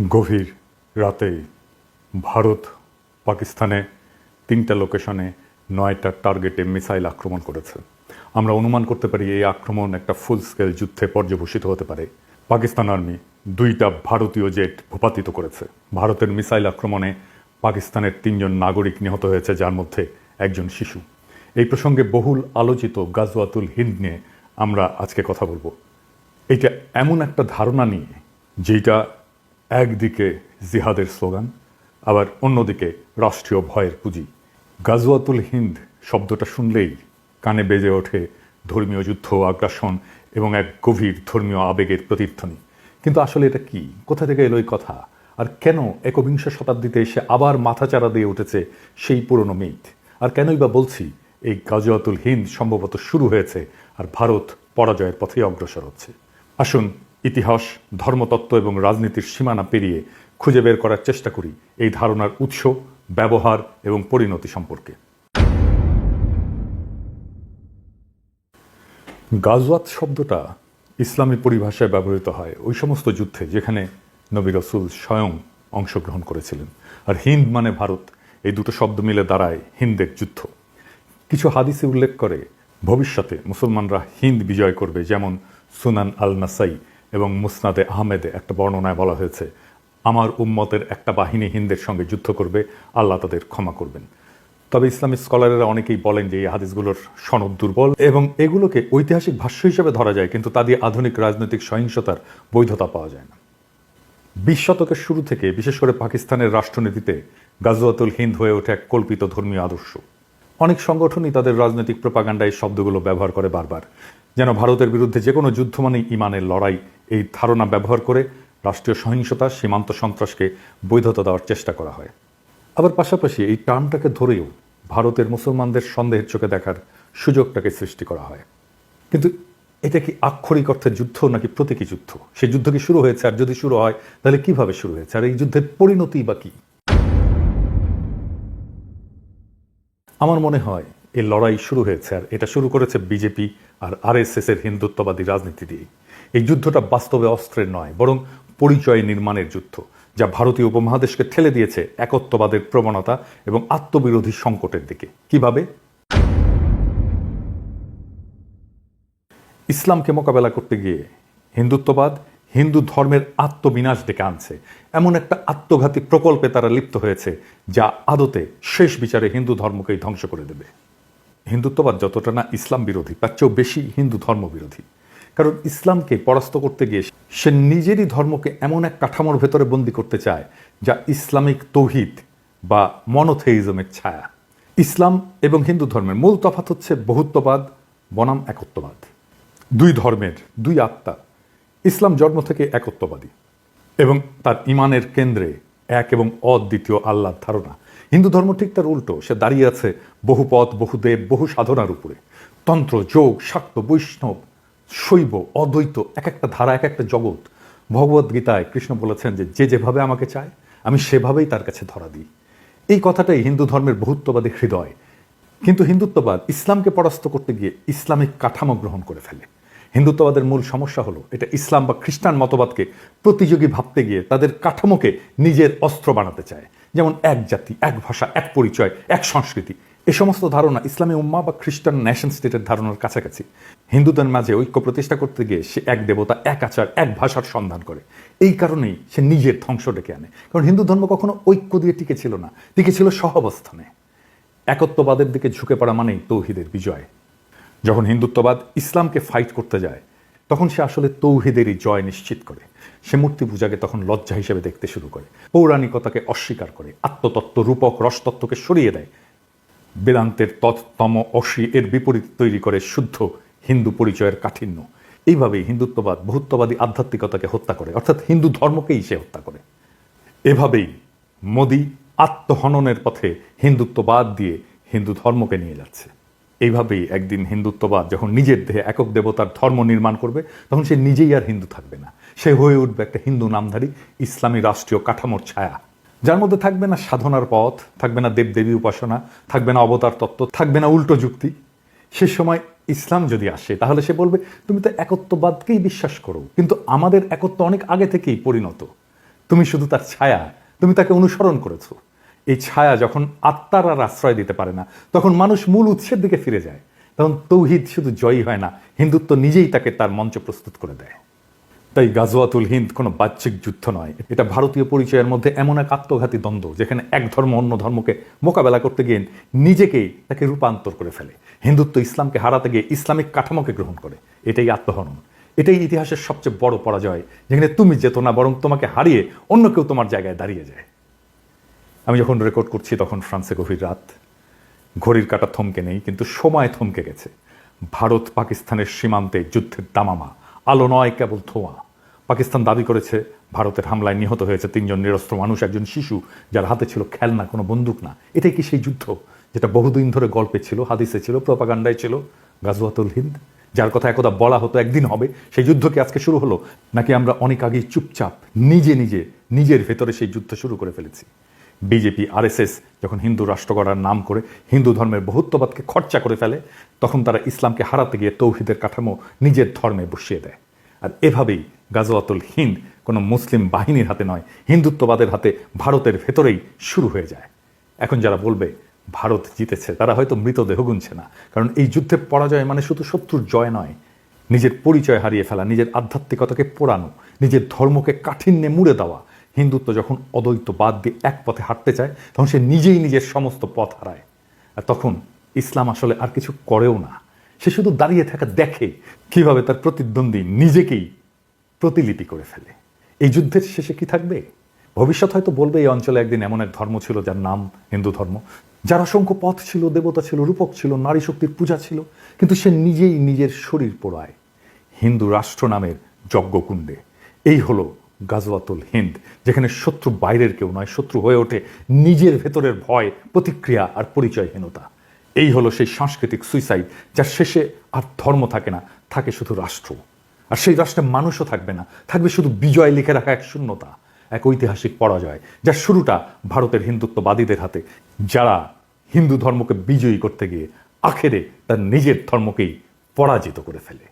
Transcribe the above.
গভীর রাতে ভারত পাকিস্তানে ৩টা লোকেশনে ৯টা টার্গেটে মিসাইল আক্রমণ করেছে। আমরা অনুমান করতে পারি এই আক্রমণ একটা ফুল স্কেল যুদ্ধে পর্যবসিত হতে পারে। পাকিস্তান আর্মি ২টা ভারতীয় জেট ভূপাতিত করেছে। ভারতের মিসাইল আক্রমণে পাকিস্তানের ৩জন নাগরিক নিহত হয়েছে, যার মধ্যে একজন শিশু। এই প্রসঙ্গে বহুল আলোচিত গাজওয়াতুল হিন্দ নিয়ে আমরা আজকে কথা বলবো। এইটা এমন একটা ধারণা নিয়ে যেটা একদিকে জিহাদের স্লোগান, আবার অন্যদিকে রাষ্ট্রীয় ভয়ের পুঁজি। গাজওয়াতুল হিন্দ শব্দটা শুনলেই কানে বেজে ওঠে ধর্মীয় যুদ্ধ, আগ্রাসন এবং এক গভীর ধর্মীয় আবেগের প্রতিধ্বনি। কিন্তু আসলে এটা কি? কোথা থেকে এলো এই কথা? আর কেন একবিংশ শতাব্দীতে এসে আবার মাথাচাড়া দিয়ে উঠেছে সেই পুরনো মিথ? আর কেনই বা বলছি এই গাজওয়াতুল হিন্দ সম্ভবত শুরু হয়েছে আর ভারত পরাজয়ের পথে অগ্রসর হচ্ছে? আসুন ইতিহাস, ধর্মতত্ত্ব এবং রাজনীতির সীমানা পেরিয়ে খুঁজে বের করার চেষ্টা করি এই ধারণার উৎস, ব্যবহার এবং পরিণতি সম্পর্কে। গাজওয়াত শব্দটা ইসলামী পরিভাষায় ব্যবহৃত হয় ওই সমস্ত যুদ্ধে যেখানে নবী রাসূল স্বয়ং অংশগ্রহণ করেছিলেন। আর হিন্দ মানে ভারত, এই দুটো শব্দ মিলে দাঁড়ায় হিন্দের যুদ্ধ। কিছু হাদিসে উল্লেখ করে ভবিষ্যতে মুসলমানরা হিন্দ বিজয় করবে, যেমন সুনান আল নাসাই এবং মুসনাদে আহমেদে একটা বর্ণনায় বলা হয়েছে, আমার উম্মতের একটা বাহিনী হিন্দের সঙ্গে যুদ্ধ করবে, আল্লাহ তাদের ক্ষমা করবেন। তবে ইসলামিক স্কলারেরা অনেকেই বলেন যে এই হাদিসগুলোর সনদ দুর্বল এবং এগুলোকে ঐতিহাসিক ভাষ্য হিসেবে ধরা যায়, কিন্তু তা দিয়ে আধুনিক রাজনৈতিক সহিংসতার বৈধতা পাওয়া যায় না। ২০ শতকের শুরু থেকে বিশেষ করে পাকিস্তানের রাষ্ট্রনীতিতে গাজওয়াতুল হিন্দ হয়ে ওঠে এক কল্পিত ধর্মীয় আদর্শ। অনেক সংগঠনই তাদের রাজনৈতিক প্রোপাগান্ডায় শব্দগুলো ব্যবহার করে বারবার, যেন ভারতের বিরুদ্ধে যে কোনো যুদ্ধ মানেই ইমানের লড়াই। এই ধারণা ব্যবহার করে রাষ্ট্রীয় সহিংসতা, সীমান্ত সন্ত্রাসকে বৈধতা দেওয়ার চেষ্টা করা হয়। আবার পাশাপাশি এই টার্মটাকে ধরেও ভারতের মুসলমানদের সন্দেহের চোখে দেখার সুযোগটাকে সৃষ্টি করা হয়। কিন্তু এটা কি আক্ষরিক অর্থে যুদ্ধ নাকি প্রতীকী যুদ্ধ? সেই যুদ্ধ কি শুরু হয়েছে? আর যদি শুরু হয় তাহলে কিভাবে শুরু হয়েছে? আর এই যুদ্ধের পরিণতি বা কি? আমার মনে হয় এই লড়াই শুরু হয়েছে, আর এটা শুরু করেছে বিজেপি আর আরএসএস এর হিন্দুত্ববাদী রাজনীতি দিয়ে। এই যুদ্ধটা বাস্তবে অস্ত্রের নয়, বরং পরিচয় নির্মাণের যুদ্ধ, যা ভারতীয় উপমহাদেশকে ঠেলে দিয়েছে একত্ববাদের প্রবণতা এবং আত্মবিরোধী সংকটের দিকে। কিভাবে? ইসলামকে মোকাবেলা করতে গিয়ে হিন্দুত্ববাদ হিন্দু ধর্মের আত্মবিনাশ ডেকে আনছে। এমন একটা আত্মঘাতী প্রকল্পে তারা লিপ্ত হয়েছে যা আদতে শেষ বিচারে হিন্দু ধর্মকেই ধ্বংস করে দেবে। হিন্দুত্ববাদ যতটা না ইসলাম বিরোধী, তার চেয়েও বেশি হিন্দু ধর্ম বিরোধী। কারণ ইসলামকে পরাস্ত করতে গিয়ে সে নিজেরই ধর্মকে এমন এক কাঠামোর ভেতরে বন্দী করতে চায় যা ইসলামিক তৌহিদ বা মনোথেইজমের ছায়া। ইসলাম এবং হিন্দু ধর্মের মূল তফাৎ হচ্ছে বহুত্ববাদ বনাম একত্ববাদ। দুই ধর্মের দুই আত্মা। ইসলাম জন্ম থেকে একত্ববাদী এবং তার ইমানের কেন্দ্রে এক এবং অদ্বিতীয় আল্লাহর ধারণা। হিন্দু ধর্ম ঠিক তার উল্টো, সে দাঁড়িয়ে আছে বহু পথ, বহু দেব, বহু সাধনার উপরে। তন্ত্র, যোগ, শাক্ত, বৈষ্ণব, শৈব, অদ্বৈত, এক একটা ধারা, এক একটা জগৎ। ভগবদ্গীতায় কৃষ্ণ বলেছেন যে যে যেভাবে আমাকে চায় আমি সেভাবেই তার কাছে ধরা দিই। এই কথাটাই হিন্দু ধর্মের বহুত্ববাদী হৃদয়। কিন্তু হিন্দুত্ববাদ ইসলামকে পরাস্ত করতে গিয়ে ইসলামিক কাঠামো গ্রহণ করে ফেলে। হিন্দুত্ববাদের মূল সমস্যা হলো এটা ইসলাম বা খ্রিস্টান মতবাদকে প্রতিযোগী ভাবতে গিয়ে তাদের কাঠামোকে নিজের অস্ত্র বানাতে চায়। যেমন এক জাতি, এক ভাষা, এক পরিচয়, এক সংস্কৃতি। এই সমস্ত ধারণা ইসলামী উম্মা বা খ্রিস্টান নেশন স্টেটের ধারণার কাছাকাছি। হিন্দুদের মাঝে ঐক্য প্রতিষ্ঠা করতে গিয়ে সে এক দেবতা, এক আচার, এক ভাষার সন্ধান করে। এই কারণেই সে নিজের ধ্বংস ডেকে আনে। কারণ হিন্দু ধর্ম কখনো ঐক্য দিয়ে টিকে ছিল না, টিকে ছিল সহাবস্থানে। একত্ববাদের দিকে ঝুঁকে পড়া মানেই তৌহিদের বিজয়। যখন হিন্দুত্ববাদ ইসলামকে ফাইট করতে যায় তখন সে আসলে তৌহিদেরই জয় নিশ্চিত করে। সে মূর্তি পূজাকে তখন লজ্জা হিসেবে দেখতে শুরু করে, পৌরাণিকতাকে অস্বীকার করে, আত্মতত্ত্ব, রূপক, রসতত্ত্বকে সরিয়ে দেয়। বেদান্তের তম অসি এর বিপরীত তৈরি করে শুদ্ধ হিন্দু পরিচয়ের কাঠিন্য। এইভাবেই হিন্দুত্ববাদ বহুত্ববাদী আধ্যাত্মিকতাকে হত্যা করে, অর্থাৎ হিন্দু ধর্মকেই সে হত্যা করে। এভাবেই মোদি আত্মহননের পথে হিন্দুত্ববাদ দিয়ে হিন্দু ধর্মকে নিয়ে যাচ্ছে। এইভাবেই একদিন হিন্দুত্ববাদ যখন নিজের দেহে একক দেবতার ধর্ম নির্মাণ করবে তখন সে নিজেই আর হিন্দু থাকবে না, সে হয়ে উঠবে একটা হিন্দু নামধারী ইসলামী রাষ্ট্রীয় কাঠামোর ছায়া, যার মধ্যে থাকবে না সাধনার পথ, থাকবে না দেবদেবী উপাসনা, থাকবে না অবতার তত্ত্ব, থাকবে না উল্টো যুক্তি। সে সময় ইসলাম যদি আসে তাহলে সে বলবে তুমি তো একত্ববাদকেই বিশ্বাস করো, কিন্তু আমাদের একত্ব অনেক আগে থেকেই পরিণত। তুমি শুধু তার ছায়া, তুমি তাকে অনুসরণ করেছো। এই ছায়া যখন আত্মার আর আশ্রয় দিতে পারে না, তখন মানুষ মূল উৎসের দিকে ফিরে যায়। তখন তৌহিদ শুধু জয়ী হয় না, হিন্দুত্ব নিজেই তাকে তার মঞ্চ প্রস্তুত করে দেয়। তাই গাজওয়াতুল হিন্দ কোনো বাহ্যিক যুদ্ধ নয়, এটা ভারতীয় পরিচয়ের মধ্যে এমন এক আত্মঘাতী দ্বন্দ্ব যেখানে এক ধর্ম অন্য ধর্মকে মোকাবেলা করতে গিয়ে নিজেকেই তাকে রূপান্তর করে ফেলে। হিন্দুত্ব ইসলামকে হারাতে গিয়ে ইসলামিক কাঠামোকে গ্রহণ করে। এটাই আত্মহনন, এটাই ইতিহাসের সবচেয়ে বড় পরাজয়, যেখানে তুমি যেত না বরং তোমাকে হারিয়ে অন্য কেউ তোমার জায়গায় দাঁড়িয়ে যায়। আমি যখন রেকর্ড করছি তখন ফ্রান্সে গভীর রাত, ঘড়ির কাঁটা থমকে নেই, কিন্তু সময় থমকে গেছে। ভারত পাকিস্তানের সীমান্তে যুদ্ধের দামামা, আলো নয় কেবল ধোঁয়া। পাকিস্তান দাবি করেছে ভারতের হামলায় নিহত হয়েছে 3 জন নিরস্ত্র মানুষ, একজন শিশু যার হাতে ছিল খেলনা, কোনো বন্দুক না। এটাই কি সেই যুদ্ধ যেটা বহুদিন ধরে গল্পে ছিল, হাদিসে ছিল, প্রপাগান্ডায় ছিল? গাজওয়াতুল হিন্দ, যার কথা একদা বলা হতো একদিন হবে, সেই যুদ্ধ কি আজকে শুরু হলো? নাকি আমরা অনেক আগেই চুপচাপ নিজের ভেতরে সেই যুদ্ধ শুরু করে ফেলেছি? বিজেপি আরএসএস যখন হিন্দু রাষ্ট্র গড়ার নাম করে হিন্দু ধর্মের বহুত্ববাদকে খরচা করে ফেলে, তখন তারা ইসলামকে হারাতে গিয়ে তৌহিদের কাঠামো নিজের ধর্মে বসিয়ে দেয়। আর এভাবেই গাজওয়াতুল হিন্দ কোনো মুসলিম বাহিনীর হাতে নয়, হিন্দুত্ববাদের হাতে ভারতের ভেতরেই শুরু হয়ে যায়। এখন যারা বলবে ভারত জিতেছে, তারা হয়তো মৃতদেহ গুনছে না। কারণ এই যুদ্ধে পরাজয় মানে শুধু শত্রুর জয় নয়, নিজের পরিচয় হারিয়ে ফেলা, নিজের আধ্যাত্মিকতাকে পোড়ানো, নিজের ধর্মকে কাঠিন্যে মুড়ে দেওয়া। হিন্দুত্ব যখন অদ্বৈতবাদ দিয়ে এক পথে হাঁটতে চায়, তখন সে নিজেই নিজের সমস্ত পথ হারায়। আর তখন ইসলাম আসলে আর কিছু করেও না, সে শুধু দাঁড়িয়ে থাকা দেখে কিভাবে তার প্রতিদ্বন্দ্বী নিজেকেই প্রতিলিপি করে ফেলে। এই যুদ্ধের শেষে কি থাকবে? ভবিষ্যৎ হয়তো বলবে এই অঞ্চলে একদিন এমন এক ধর্ম ছিল যার নাম হিন্দু ধর্ম, যার অসংখ্য পথ ছিল, দেবতা ছিল, রূপক ছিল, নারী শক্তির পূজা ছিল, কিন্তু সে নিজেই নিজের শরীর পোড়ায় হিন্দু রাষ্ট্র নামের যজ্ঞকুণ্ডে। এই হলো গাজওয়াতুল হিন্দ, যেখানে শত্রু বাইরের কেউ নয়, শত্রু হয়ে ওঠে নিজের ভেতরের ভয়, প্রতিক্রিয়া আর পরিচয়হীনতা। এই হলো সেই সাংস্কৃতিক সুইসাইড, যার শেষে আর ধর্ম থাকে না, থাকে শুধু রাষ্ট্র। আর সেই রাষ্ট্রে মানুষও থাকবে না, থাকবে শুধু বিজয় লিখে রাখা এক শূন্যতা, এক ঐতিহাসিক পরাজয়, যার শুরুটা ভারতের হিন্দুত্ববাদীদের হাতে, যারা হিন্দু ধর্মকে বিজয়ী করতে গিয়ে আখেরে তার নিজের ধর্মকেই পরাজিত করে ফেলে।